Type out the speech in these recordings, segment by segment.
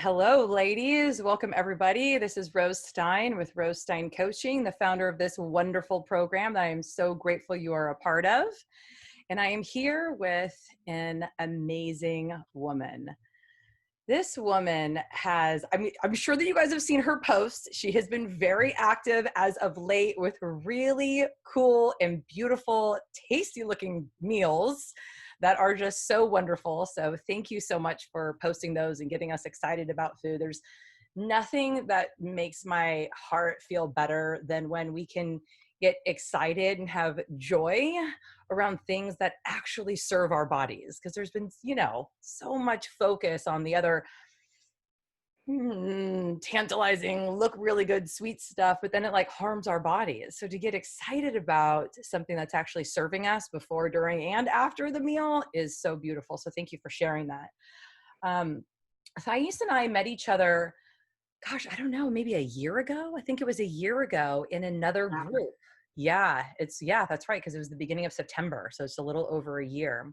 Hello, ladies. Welcome, everybody. This is Rose Stein with Rose Stein Coaching, the founder of this wonderful program that I am so grateful you are a part of. And I am here with an amazing woman. This woman I'm sure that you guys have seen her posts. She has been very active as of late with really cool and beautiful, tasty looking meals that are just so wonderful. So thank you so much for posting those and getting us excited about food. There's nothing that makes my heart feel better than when we can get excited and have joy around things that actually serve our bodies. Because there's been, so much focus on the other tantalizing, look really good, sweet stuff, but then it like harms our bodies. So to get excited about something that's actually serving us before, during, and after the meal is so beautiful. So thank you for sharing that. Thais and I met each other, gosh, I don't know, maybe a year ago. I think it was a year ago in another group. Yeah, that's right. Because it was the beginning of September. So it's a little over a year.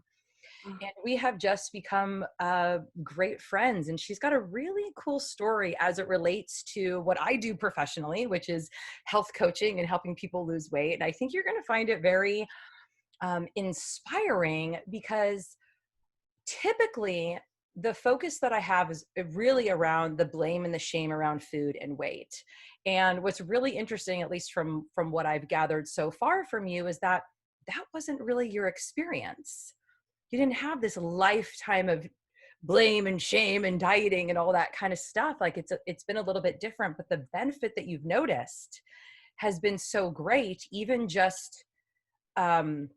And we have just become great friends. And she's got a really cool story as it relates to what I do professionally, which is health coaching and helping people lose weight. And I think you're going to find it very inspiring, because typically the focus that I have is really around the blame and the shame around food and weight. And what's really interesting, at least from what I've gathered so far from you, is that that wasn't really your experience. You didn't have this lifetime of blame and shame and dieting and all that kind of stuff. Like it's been a little bit different, but the benefit that you've noticed has been so great. Even just kind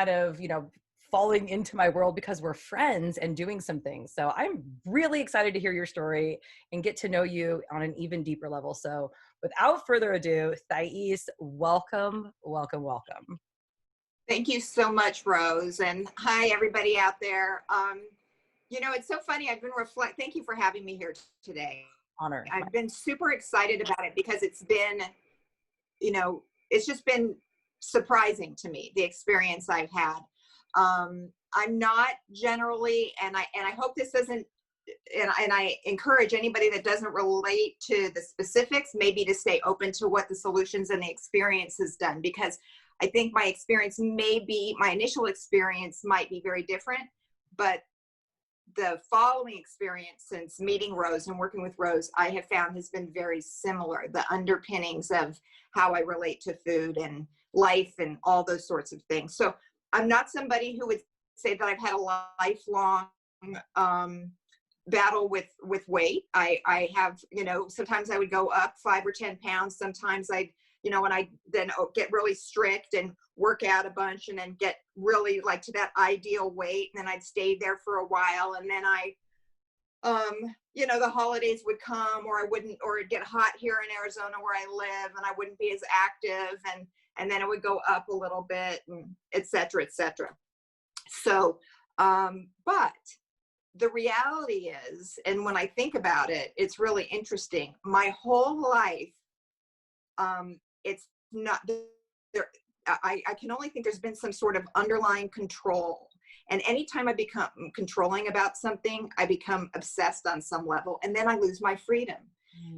of, falling into my world because we're friends and doing some things. So I'm really excited to hear your story and get to know you on an even deeper level. So without further ado, Thais, welcome, welcome, welcome. Thank you so much, Rose. And hi, everybody out there. It's so funny. Thank you for having me here today. Honor. I've been super excited about it because it's been, it's just been surprising to me, the experience I've had. I'm not generally, and I hope this doesn't, and I encourage anybody that doesn't relate to the specifics, maybe to stay open to what the solutions and the experience has done, because I think my initial experience might be very different, but the following experience since meeting Rose and working with Rose, I have found has been very similar. The underpinnings of how I relate to food and life and all those sorts of things. So I'm not somebody who would say that I've had a lifelong battle with weight. I have, sometimes I would go up 5 or 10 pounds. Sometimes and I then get really strict and work out a bunch and then get really like to that ideal weight. And then I'd stay there for a while. And then the holidays would come, or it'd get hot here in Arizona where I live, and I wouldn't be as active. And then it would go up a little bit, and et cetera, et cetera. So, but the reality is, and when I think about it, it's really interesting. My whole life, it's not there. I can only think there's been some sort of underlying control. And anytime I become controlling about something, I become obsessed on some level, and then I lose my freedom.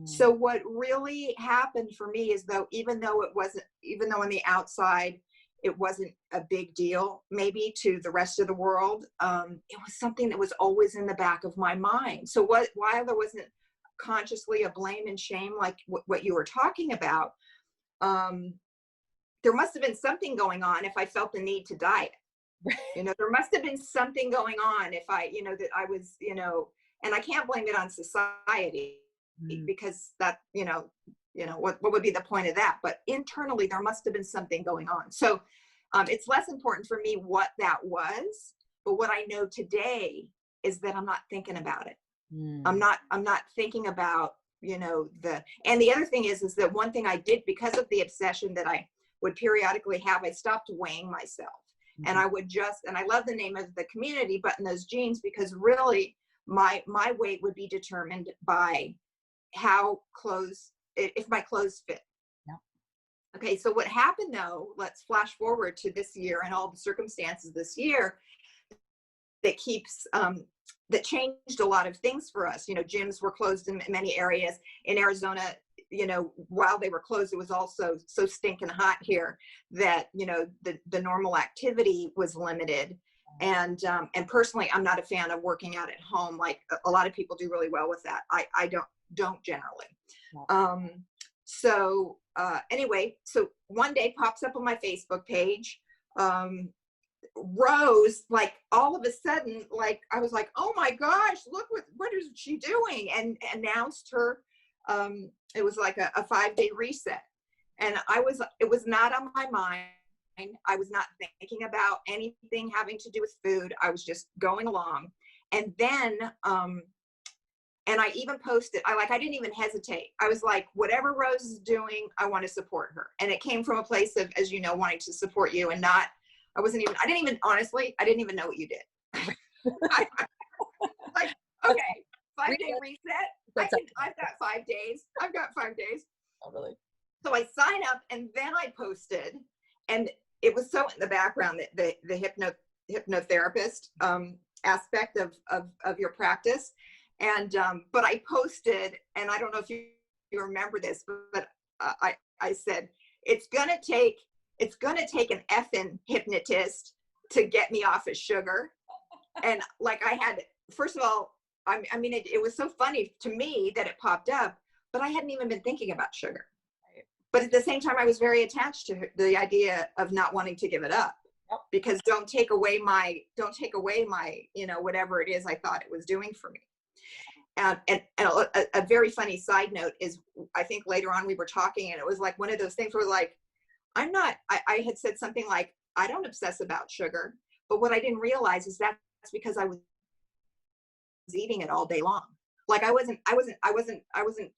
So what really happened for me is, even though on the outside, it wasn't a big deal, maybe to the rest of the world, it was something that was always in the back of my mind. So while there wasn't consciously a blame and shame, like what you were talking about, there must have been something going on if I felt the need to diet. There must have been something going on if that I was, and I can't blame it on society, because that, what would be the point of that? But internally, there must have been something going on. So it's less important for me what that was, but what I know today is that I'm not thinking about it. I'm not thinking about, and the other thing is that one thing I did, because of the obsession that I would periodically have, I stopped weighing myself. And I would and I love the name of the community, Button Those Jeans, because really my weight would be determined by if my clothes fit. Yeah. Okay. So what happened though, let's flash forward to this year and all the circumstances this year that keeps that changed a lot of things for us. You know, gyms were closed in many areas in Arizona. You know, while they were closed, it was also so stinking hot here that, you know, the normal activity was limited. And personally, I'm not a fan of working out at home. Like a lot of people do really well with that. I don't generally. Anyway, so one day pops up on my Facebook page, Rose, like all of a sudden, like I was like, oh my gosh, look what is she doing? And announced her, it was like a 5-day reset. And it was not on my mind. I was not thinking about anything having to do with food. I was just going along. And then, and I even posted, I didn't even hesitate. I was like, whatever Rose is doing, I want to support her. And it came from a place of, as you know, wanting to support you and not, honestly, I didn't even know what you did. Like, okay, 5-day reset. I've got 5 days. I've got 5 days. Oh, really? So I sign up and then I posted, and it was so in the background that the hypnotherapist aspect of your practice. And, but I posted, and I don't know if you remember this, but I said, it's going to take an effing hypnotist to get me off of sugar. And like first of all, I mean, it was so funny to me that it popped up, but I hadn't even been thinking about sugar. Right. But at the same time, I was very attached to the idea of not wanting to give it up. Yep. Because don't take away my, you know, whatever it is I thought it was doing for me. And a very funny side note is, I think later on we were talking, and it was like one of those things where like, I had said something like, I don't obsess about sugar, but what I didn't realize is that's because I was eating it all day long. Like I wasn't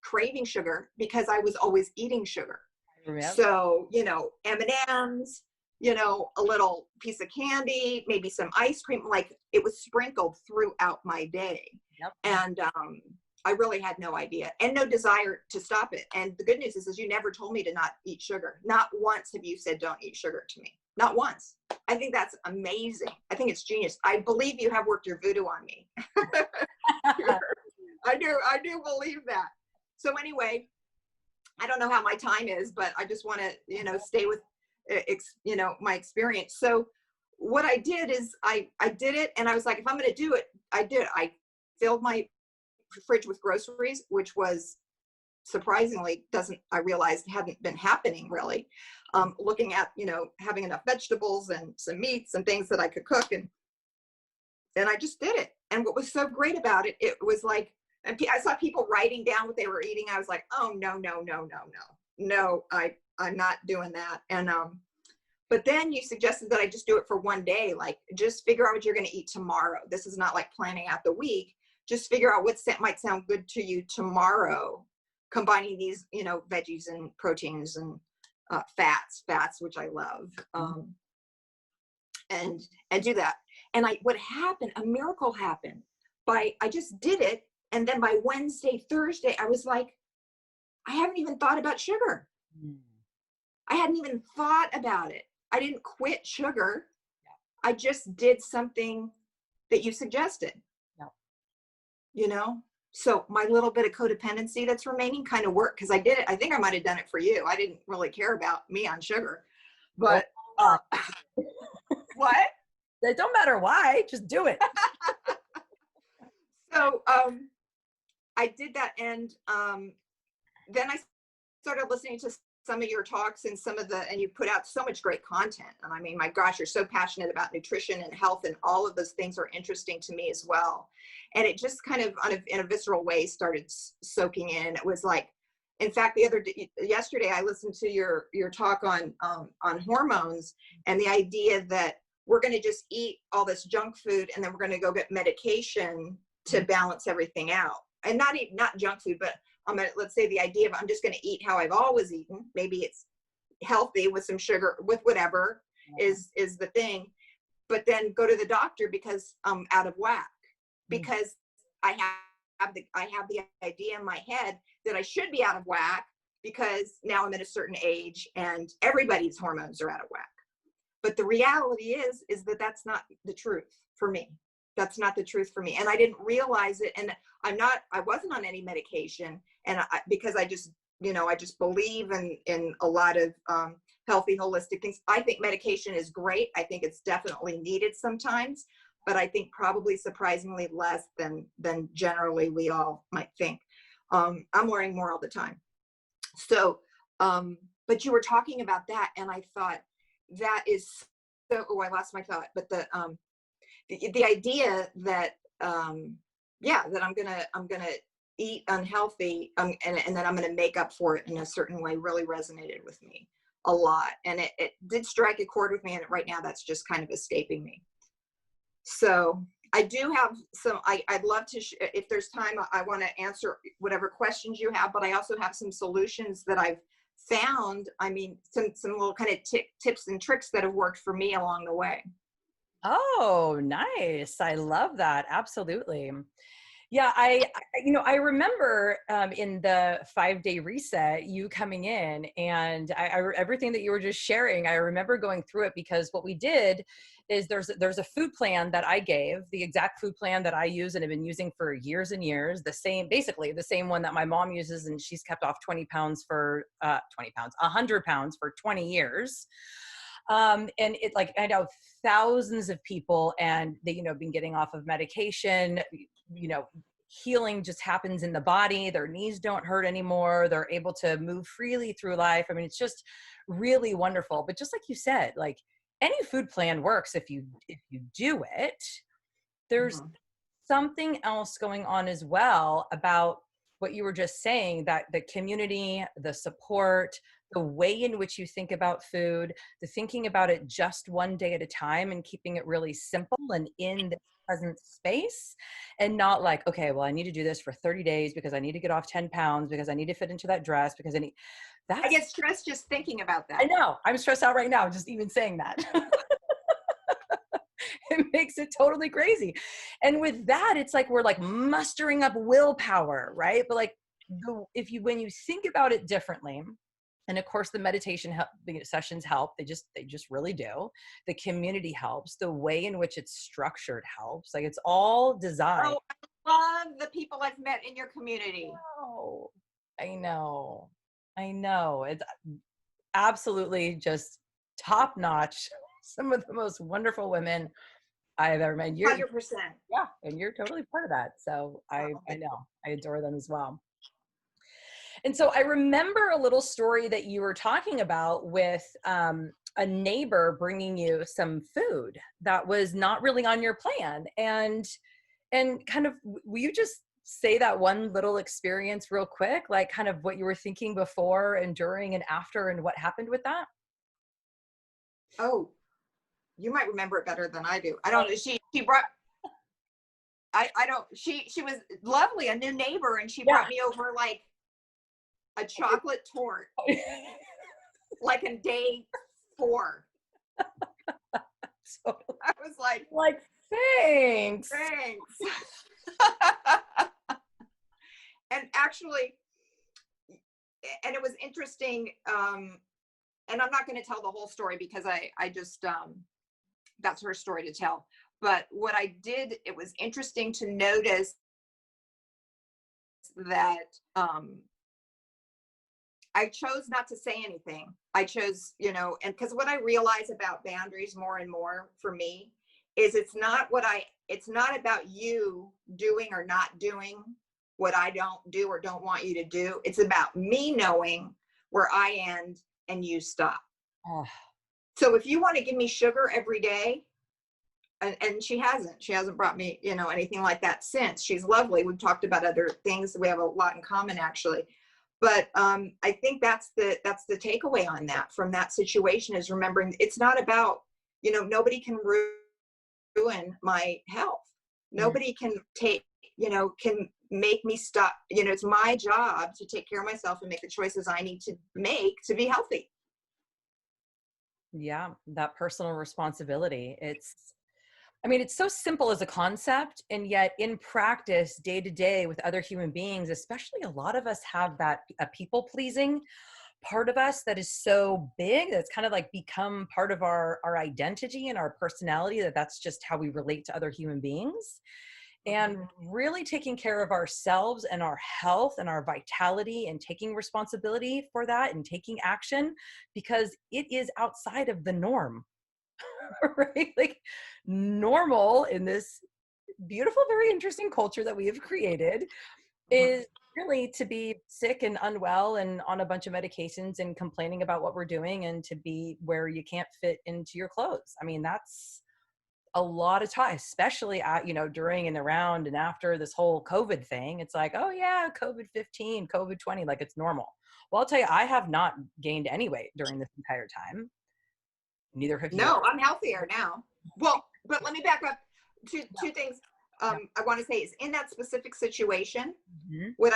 craving sugar because I was always eating sugar. Yep. So, you know, M&Ms, you know, a little piece of candy, maybe some ice cream, like it was sprinkled throughout my day. Yep. And, I really had no idea and no desire to stop it. And the good news is you never told me to not eat sugar. Not once have you said, don't eat sugar to me. Not once. I think that's amazing. I think it's genius. I believe you have worked your voodoo on me. I do believe that. So anyway, I don't know how my time is, but I just want to, you know, stay with, you know, my experience. So what I did is I did it, and I was like, if I'm going to do it, I did it. I filled my fridge with groceries, which was surprisingly I realized hadn't been happening really. Looking at, you know, having enough vegetables and some meats and things that I could cook, and I just did it. And what was so great about it, it was like, and I saw people writing down what they were eating. I was like, oh no, I'm not doing that. And but then you suggested that I just do it for one day, like just figure out what you're going to eat tomorrow. This is not like planning out the week. Just figure out what might sound good to you tomorrow, combining these, you know, veggies and proteins and fats, which I love, and do that. And what happened, a miracle happened. I just did it, and then by Wednesday, Thursday, I was like, I haven't even thought about sugar. I hadn't even thought about it. I didn't quit sugar. I just did something that you suggested. You know, so my little bit of codependency that's remaining kind of worked, because I did it. I think I might have done it for you. I didn't really care about me on sugar, but what? It don't matter why, just do it. So I did that, and then I started listening to some of your talks and and you put out so much great content. And I mean, my gosh, you're so passionate about nutrition and health, and all of those things are interesting to me as well. And it just kind of in a visceral way started soaking in. It was like, in fact, yesterday I listened to your talk on hormones, and the idea that we're going to just eat all this junk food and then we're going to go get medication to balance everything out. And not junk food, but let's say the idea of I'm just going to eat how I've always eaten. Maybe it's healthy with some sugar, with whatever is the thing, but then go to the doctor because I'm out of whack, because I have the idea in my head that I should be out of whack because now I'm at a certain age and everybody's hormones are out of whack. But the reality is that that's not the truth for me. That's not the truth for me. And I didn't realize it. And I wasn't on any medication. And because I just, I just believe in a lot of healthy, holistic things. I think medication is great. I think it's definitely needed sometimes, but I think probably surprisingly less than generally we all might think. I'm learning more all the time. So, but you were talking about that, and I thought that is so, oh, I lost my thought, but the idea that, that I'm gonna eat unhealthy, and then I'm gonna make up for it in a certain way really resonated with me a lot. And it did strike a chord with me. And right now that's just kind of escaping me. So I do have some, I'd love to, if there's time, I want to answer whatever questions you have, but I also have some solutions that I've found. I mean, some little kind of tips and tricks that have worked for me along the way. Oh, nice. I love that. Absolutely. Yeah, I remember in the 5-day reset, you coming in, and everything that you were just sharing, I remember going through it, because what we did is there's a food plan that I gave, the exact food plan that I use and have been using for years and years, basically the same one that my mom uses, and she's kept off 100 pounds for 20 years. And it, like, I know thousands of people, and they, been getting off of medication, healing just happens in the body. Their knees don't hurt anymore. They're able to move freely through life. I mean, it's just really wonderful. But just like you said, like, any food plan works if you do it. There's something else going on as well about what you were just saying, that the community, the support, the way in which you think about food, the thinking about it just one day at a time and keeping it really simple and in the present space, and not like, okay, well, I need to do this for 30 days because I need to get off 10 pounds because I need to fit into that dress because I get stressed just thinking about that. I know. I'm stressed out right now just even saying that. It makes it totally crazy. And with that, it's like we're like mustering up willpower, right? But like, when you think about it differently, and of course the meditation sessions help, they just really do. The community helps. The way in which it's structured helps. Like, it's all designed. Oh, I love the people I've met in your community. Oh, I know. It's absolutely just top notch. Some of the most wonderful women I've ever met. 100%. Yeah, and you're totally part of that. So I know. I adore them as well. And so I remember a little story that you were talking about with a neighbor bringing you some food that was not really on your plan. And kind of, will you just say that one little experience real quick, like kind of what you were thinking before and during and after, and what happened with that? Oh, you might remember it better than I do. I don't know. She brought, I don't, she was lovely, a new neighbor, and she brought me over like a chocolate torte, like in day 4. So I was like, thanks. And actually, and it was interesting. And I'm not going to tell the whole story because I just, that's her story to tell. But what I did, it was interesting to notice that I chose not to say anything. I chose, and because what I realize about boundaries more and more for me is it's not about you doing or not doing what I don't do or don't want you to do. It's about me knowing where I end and you stop. Oh. So if you want to give me sugar every day, and she hasn't brought me, anything like that since. She's lovely. We've talked about other things. We have a lot in common, actually. But I think that's the takeaway on that, from that situation, is remembering it's not about, nobody can ruin my health. Nobody can can make me stop. It's my job to take care of myself and make the choices I need to make to be healthy. Yeah, that personal responsibility. It's so simple as a concept, and yet in practice, day to day with other human beings, especially, a lot of us have that people pleasing part of us that is so big that's kind of like become part of our identity and our personality, that's just how we relate to other human beings. And really taking care of ourselves and our health and our vitality and taking responsibility for that and taking action, because it is outside of the norm. Right? Like, normal in this beautiful, very interesting culture that we have created is really to be sick and unwell and on a bunch of medications and complaining about what we're doing, and to be where you can't fit into your clothes. I mean, that's a lot of time, especially at, during and around and after this whole COVID thing. It's like, oh yeah, COVID-15, COVID-20, like it's normal. Well, I'll tell you, I have not gained any weight during this entire time. Neither have you. No, I'm healthier now. Well, but let me back up to two things. I want to say is, in that specific situation, what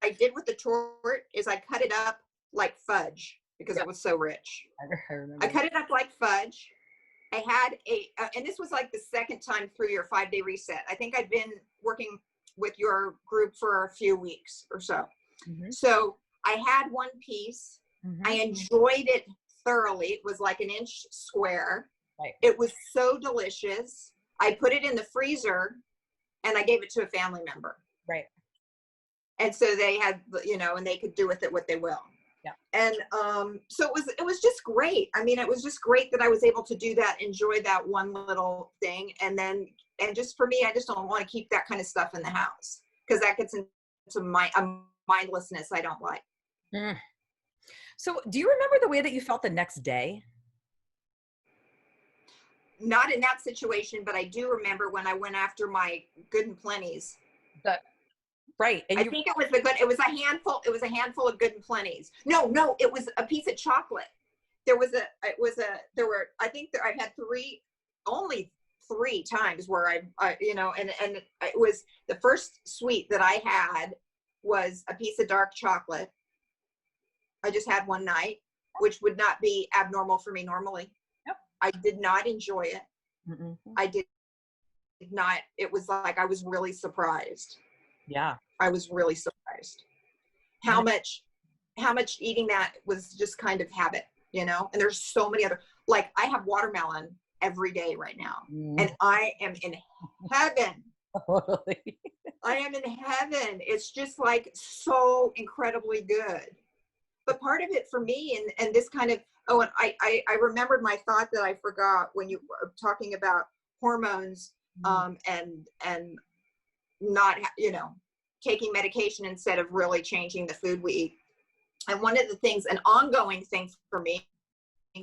I did with the tort is I cut it up like fudge because it was so rich. I remember. I cut it up like fudge. I had and this was like the second time through your 5-day reset. I think I'd been working with your group for a few weeks or so. So I had one piece. I enjoyed it thoroughly. It was like an inch square. Right. It was so delicious. I put it in the freezer and I gave it to a family member. Right. And so they had, and they could do with it what they will. Yeah. And so it was just great. I mean, it was just great that I was able to do that, enjoy that one little thing. And just for me, I just don't want to keep that kind of stuff in the house, because that gets into a mindlessness I don't like. So do you remember the way that you felt the next day? Not in that situation, but I do remember when I went after my Good and Plenty's. Right. And I think it was a handful of Good and Plenty's. No, it was a piece of chocolate. I've had only three times where and it was the first sweet that I had was a piece of dark chocolate. I just had one night, which would not be abnormal for me normally. Yep. I did not enjoy it. I did not. It was like I was really surprised. Yeah. I was really surprised how much eating that was just kind of habit, and there's so many other, like I have watermelon every day right now, and I am in heaven. Totally. I am in heaven. It's just like so incredibly good. But part of it for me, and this kind of, and I remembered my thought that I forgot when you were talking about hormones, and not, taking medication instead of really changing the food we eat. And one of the things, an ongoing thing for me,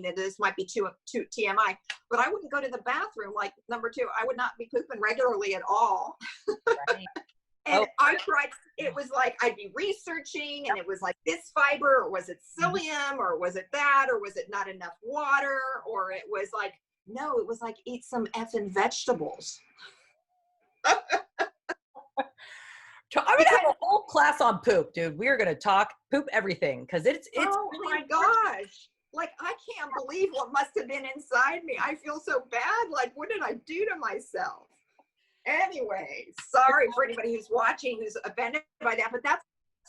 that this might be too TMI, but I wouldn't go to the bathroom. Like number 2, I would not be pooping regularly at all. Right. And I tried, it was like, I'd be researching, and it was like this fiber, or was it psyllium, or was it that, or was it not enough water, or it was like, no, it was like, eat some effing vegetables. I'm going to have a whole class on poop, dude. We are going to talk poop everything, because it's oh really my gosh. Like, I can't believe what must have been inside me. I feel so bad. Like, what did I do to myself? Anyway, sorry for anybody who's watching who's offended by that, but that's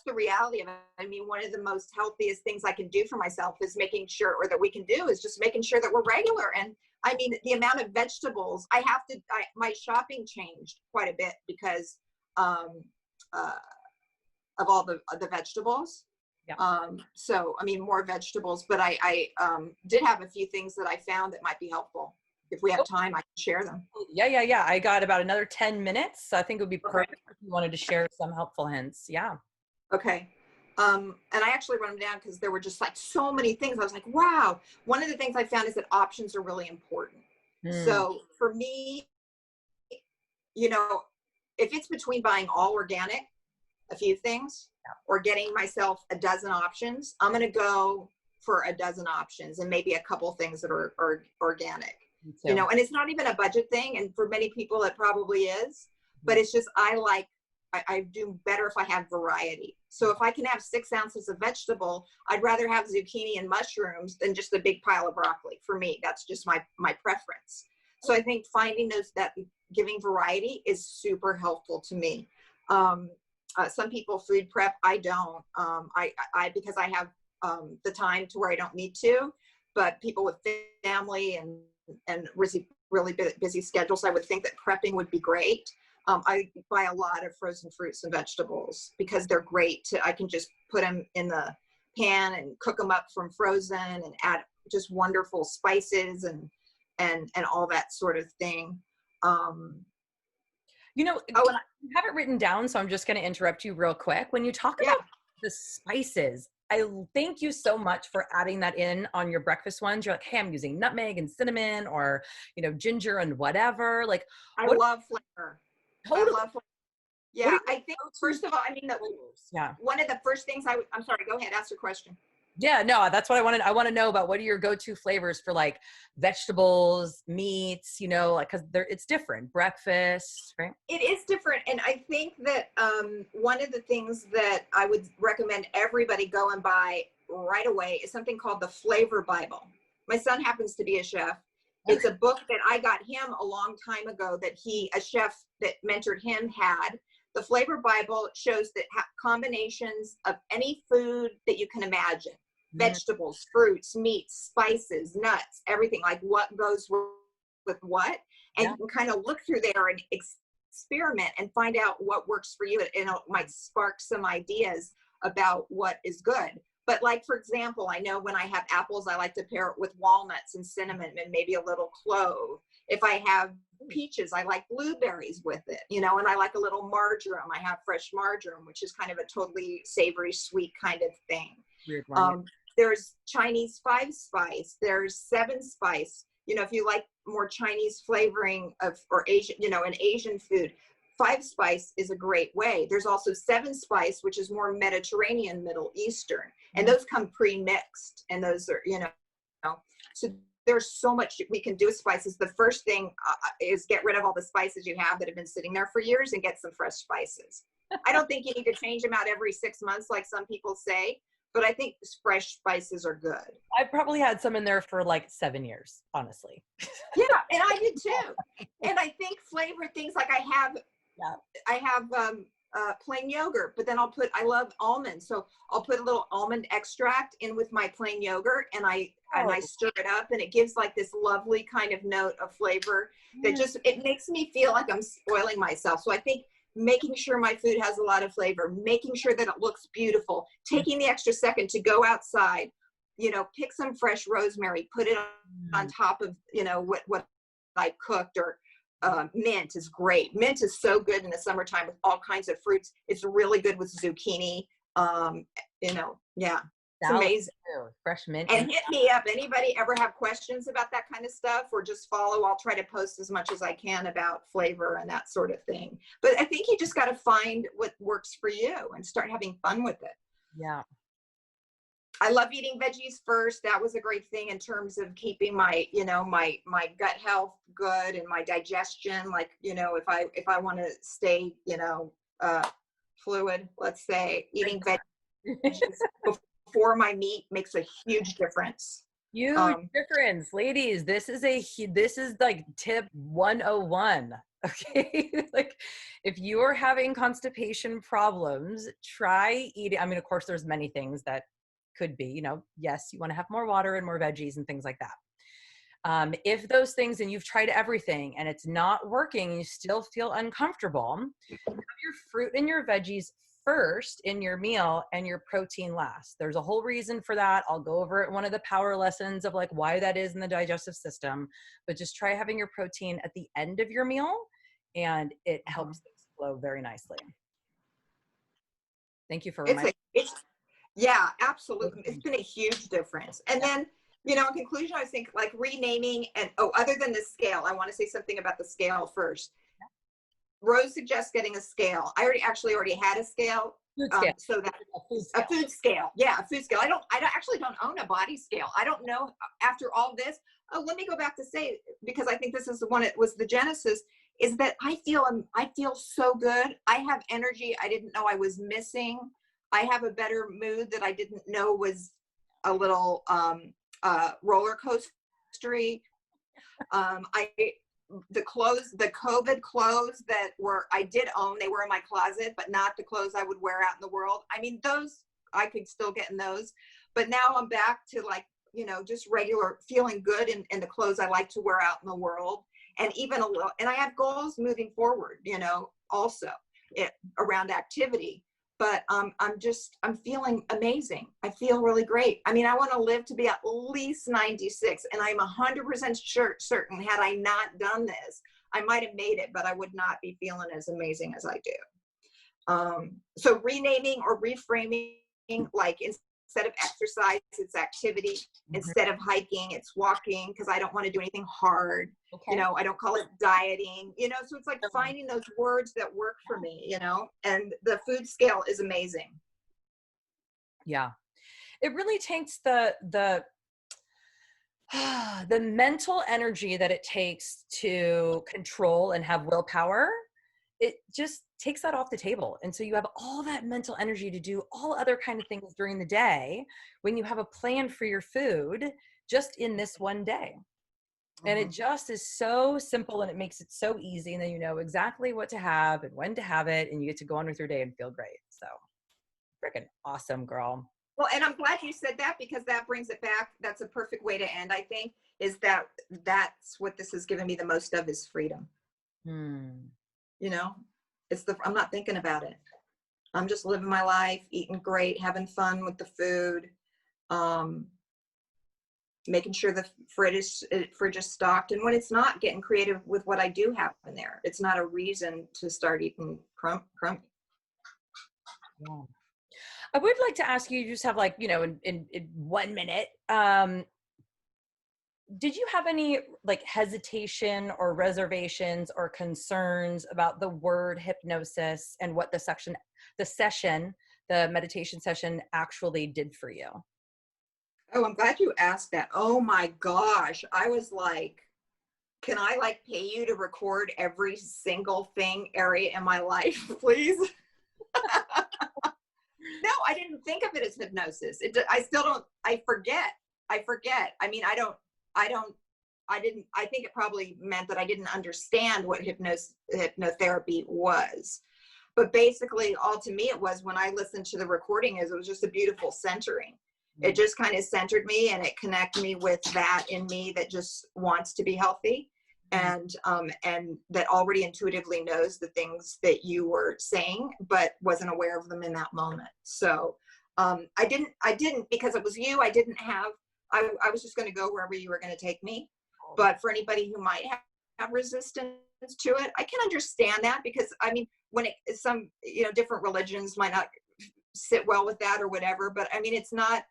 the reality of it. I mean, one of the most healthiest things I can do for myself is making sure, or that we can do, is just making sure that we're regular. And I mean, the amount of vegetables my shopping changed quite a bit because of all the vegetables. Yeah. So, I mean, more vegetables, but I did have a few things that I found that might be helpful. If we have time, I can share them. Yeah. I got about another 10 minutes. So I think it would be perfect if you wanted to share some helpful hints. Yeah. Okay. And I actually wrote them down because there were just like so many things. I was like, wow. One of the things I found is that options are really important. So for me, if it's between buying all organic, a few things, or getting myself a dozen options, I'm going to go for a dozen options and maybe a couple things that are organic. And it's not even a budget thing. And for many people, it probably is, but it's just, I do better if I have variety. So if I can have 6 ounces of vegetable, I'd rather have zucchini and mushrooms than just a big pile of broccoli. For me, that's just my preference. So I think finding that giving variety is super helpful to me. Some people food prep. I don't, because I have the time to where I don't need to. But people with family and really busy schedules, I would think that prepping would be great. I buy a lot of frozen fruits and vegetables because they're great. I can just put them in the pan and cook them up from frozen and add just wonderful spices and all that sort of thing. You know, Oh, and I have it written down, so I'm just going to interrupt you real quick. When you talk yeah, about the spices, I thank you so much for adding that in on your breakfast ones. You're like, hey, I'm using nutmeg and cinnamon, or, you know, ginger and whatever. Like, I what love flavor. I totally, love flavor. what are Yeah, your I think go-to first of all, I mean, flavors? Yeah. one of the first things I'm sorry, go ahead, ask your question. Yeah, no, that's what I wanted. I want to know about what are your go-to flavors for like vegetables, meats, you know, like, cause it's different. Breakfast, right? It is different. And I think that one of the things that I would recommend everybody go and buy right away is something called the Flavor Bible. My son happens to be a chef. It's a book that I got him a long time ago that a chef that mentored him had. The Flavor Bible shows that combinations of any food that you can imagine, vegetables, fruits, meats, spices, nuts, everything, like what goes with what. And Yeah. you can kind of look through there and experiment and find out what works for you. And it might spark some ideas about what is good. But like, for example, I know when I have apples, I like to pair it with walnuts and cinnamon and maybe a little clove. If I have peaches, I like blueberries with it, you know, and I like a little marjoram. I have fresh marjoram, which is kind of a totally savory, sweet kind of thing. Weird one. There's Chinese 5-spice. There's 7-spice. You know, if you like more Chinese flavoring or Asian, you know, an Asian food, 5-spice is a great way. There's also 7-spice, which is more Mediterranean, Middle Eastern, and those come pre-mixed, and those are, you know, so there's so much we can do with spices. The first thing is get rid of all the spices you have that have been sitting there for years and get some fresh spices. I don't think you need to change them out every 6 months like some people say, but I think fresh spices are good. I probably had some in there for like 7 years, honestly. Yeah, and I did too. And I think flavored things like I have plain yogurt, but then I love almonds, so I'll put a little almond extract in with my plain yogurt, and I stir it up, and it gives like this lovely kind of note of flavor that it makes me feel like I'm spoiling myself. So I think making sure my food has a lot of flavor, making sure that it looks beautiful, taking the extra second to go outside, you know, pick some fresh rosemary, put it on top of, you know, what I cooked, or mint is great. Mint is so good in the summertime with all kinds of fruits. It's really good with zucchini. You know, yeah, it's amazing. Fresh mint. And hit me up. Anybody ever have questions about that kind of stuff, or just follow? I'll try to post as much as I can about flavor and that sort of thing. But I think you just got to find what works for you and start having fun with it. Yeah. I love eating veggies first. That was a great thing in terms of keeping my, you know, my gut health good and my digestion. Like, you know, if I want to stay, you know, fluid, let's say, eating veggies before my meat makes a huge difference. Huge difference, ladies. This is like tip 101. Okay. Like, if you're having constipation problems, try eating. I mean, of course, there's many things that could be, you know, yes, you want to have more water and more veggies and things like that. If those things, and you've tried everything and it's not working, you still feel uncomfortable, have your fruit and your veggies first in your meal and your protein last. There's a whole reason for that. I'll go over it in one of the power lessons of like why that is in the digestive system, but just try having your protein at the end of your meal, and it helps things flow very nicely. Thank you for reminding me. Yeah, absolutely. It's been a huge difference. And then, you know, in conclusion, I think like renaming other than the scale, I want to say something about the scale first. Rose suggests getting a scale. I already had a scale. Food scale. So that a food scale. Yeah, a food scale. I actually don't own a body scale. I don't know after all this. Oh, let me go back to say, because I think this is the one, it was the genesis, is that I feel so good. I have energy I didn't know I was missing. I have a better mood that I didn't know was a little roller coastery. The COVID clothes that I did own, they were in my closet, but not the clothes I would wear out in the world. I mean, those I could still get in those, but now I'm back to like, you know, just regular feeling good in the clothes I like to wear out in the world. And even a little, and I have goals moving forward, you know, also around activity. But I'm feeling amazing. I feel really great. I mean, I want to live to be at least 96, and I'm 100% certain had I not done this, I might have made it, but I would not be feeling as amazing as I do. So renaming or reframing, like instead of exercise, it's activity. Instead of hiking, it's walking, because I don't want to do anything hard. Okay. You know, I don't call it dieting, you know, so it's like finding those words that work for me, you know, and the food scale is amazing. Yeah. It really takes the the mental energy that it takes to control and have willpower. It just takes that off the table. And so you have all that mental energy to do all other kind of things during the day when you have a plan for your food just in this one day. And it just is so simple, and it makes it so easy. And then you know exactly what to have and when to have it, and you get to go on with your day and feel great. So freaking awesome, girl. Well, and I'm glad you said that, because that brings it back. That's a perfect way to end, I think, is that that's what this has given me the most of, is freedom. You know, I'm not thinking about it. I'm just living my life, eating great, having fun with the food, making sure the fridge is stocked. And when it's not, getting creative with what I do have in there. It's not a reason to start eating crummy. Yeah. I would like to ask you, just have like, you know, in 1 minute, did you have any like hesitation or reservations or concerns about the word hypnosis and what the meditation session actually did for you? Oh, I'm glad you asked that. Oh my gosh. I was like, can I like pay you to record every single area in my life, please? No, I didn't think of it as hypnosis. I still don't, I forget. I mean, I think it probably meant that I didn't understand what hypnotherapy was. But basically, all to me, it was, when I listened to the recording, it was just a beautiful centering. It just kind of centered me, and it connected me with that in me that just wants to be healthy, and that already intuitively knows the things that you were saying, but wasn't aware of them in that moment. So I didn't, because it was you, I was just going to go wherever you were going to take me. But for anybody who might have resistance to it, I can understand that, because I mean, when some, you know, different religions might not sit well with that or whatever, but I mean, it's not,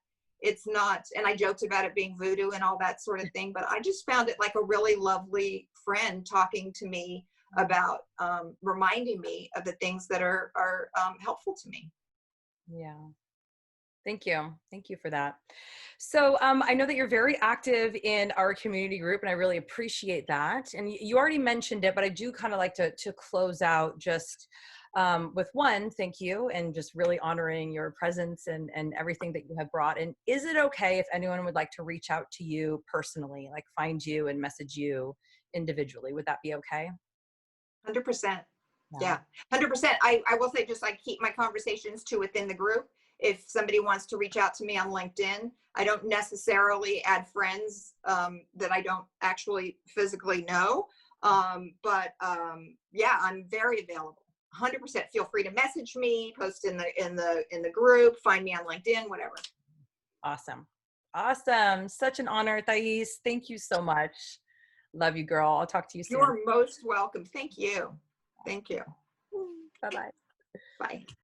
and I joked about it being voodoo and all that sort of thing, but I just found it like a really lovely friend talking to me about reminding me of the things that are helpful to me. Yeah. Thank you. Thank you for that. So I know that you're very active in our community group, and I really appreciate that. And you already mentioned it, but I do kind of like to close out just with one, thank you, and just really honoring your presence and everything that you have brought. And is it okay if anyone would like to reach out to you personally, like find you and message you individually? Would that be okay? 100%. Yeah. Yeah, 100%. I will say, just like, keep my conversations to within the group. If somebody wants to reach out to me on LinkedIn, I don't necessarily add friends that I don't actually physically know. Yeah, I'm very available. 100%. Feel free to message me, post in the group, find me on LinkedIn, whatever. Awesome. Awesome. Such an honor, Thais. Thank you so much. Love you, girl. I'll talk to you soon. You're most welcome. Thank you. Thank you. Bye-bye. Bye.